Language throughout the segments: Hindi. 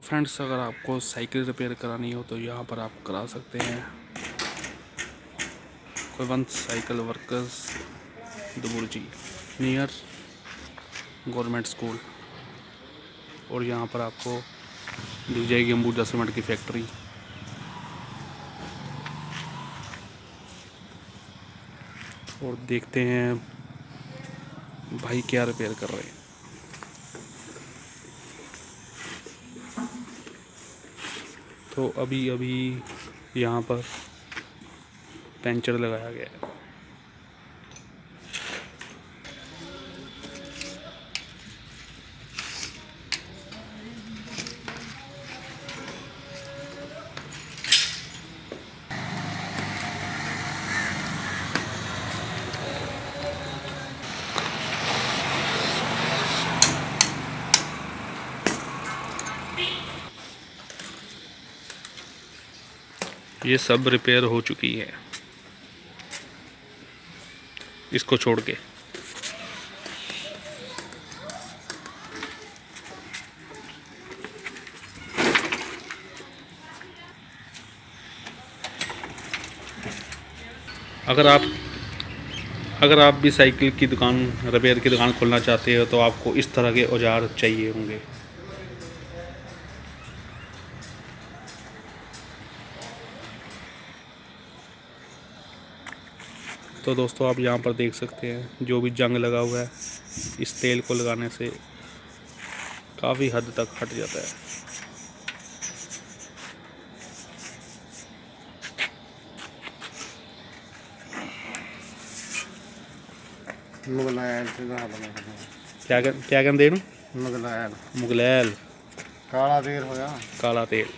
फ्रेंड्स, अगर आपको साइकिल रिपेयर करानी हो तो यहाँ पर आप करा सकते हैं। Kulwant cycle workers Duburji near government school. और यहाँ पर आपको दिख जाएगी अंबुजा सीमेंट की फैक्ट्री। और देखते हैं भाई क्या रिपेयर कर रहे हैं। तो अभी अभी यहाँ पर पंचर लगाया गया है। ये सब रिपेयर हो चुकी है इसको छोड़ के। अगर आप भी साइकिल की दुकान रिपेयर की दुकान खोलना चाहते हो तो आपको इस तरह के औजार चाहिए होंगे। तो दोस्तों, आप यहाँ पर देख सकते हैं जो भी जंग लगा हुआ है, इस तेल को लगाने से काफ़ी हद तक हट जाता है। क्या कहते हैं? मुगलैल काला तेल होया। काला तेल।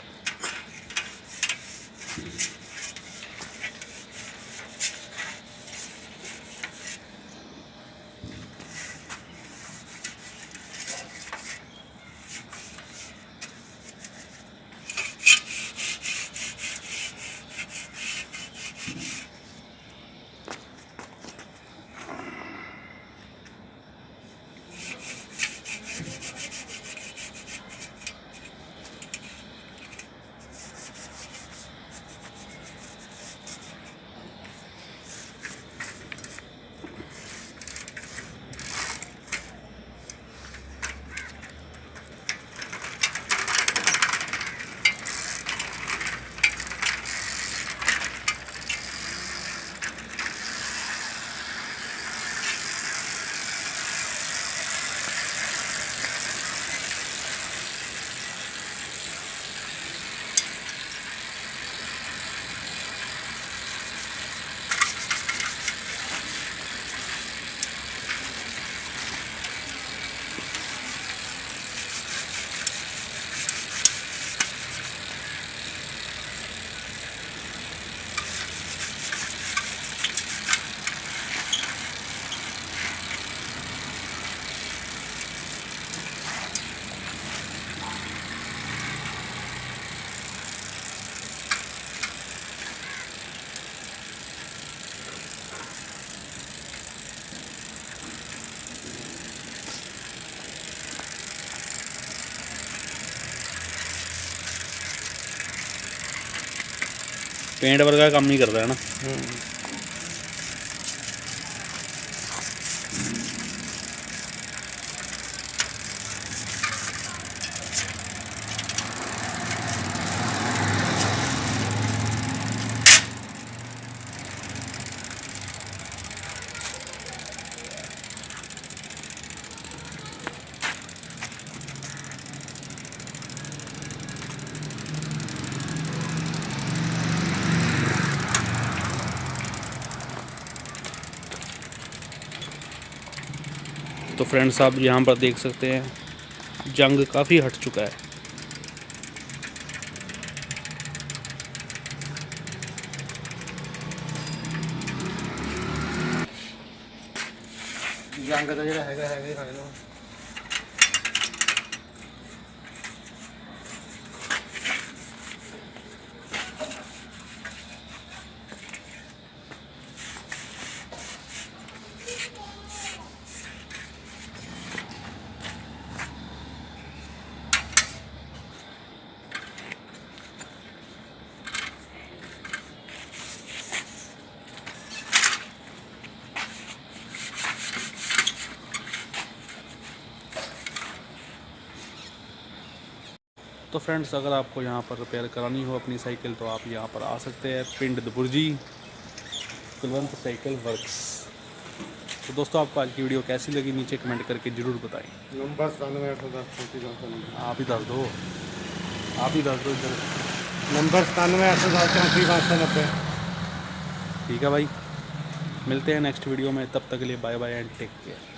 पेंट वर्गा काम नहीं कर रहा है ना। तो फ्रेंड्स, आप यहाँ पर देख सकते हैं जंग काफ़ी हट चुका है। जंग तो जो है तो फ्रेंड्स, अगर आपको यहाँ पर रिपेयर करानी हो अपनी साइकिल तो आप यहाँ पर आ सकते हैं, पिंड दबुर्जी, कुलवंत साइकिल वर्क्स। तो दोस्तों, आपको आज की वीडियो कैसी लगी नीचे कमेंट करके ज़रूर बताएं। नंबर 97 आप ही दस दो, आप ही दस दो इधर। नंबर 97 ठीक है भाई, मिलते हैं नेक्स्ट वीडियो में, तब तक के लिए bye bye and take care.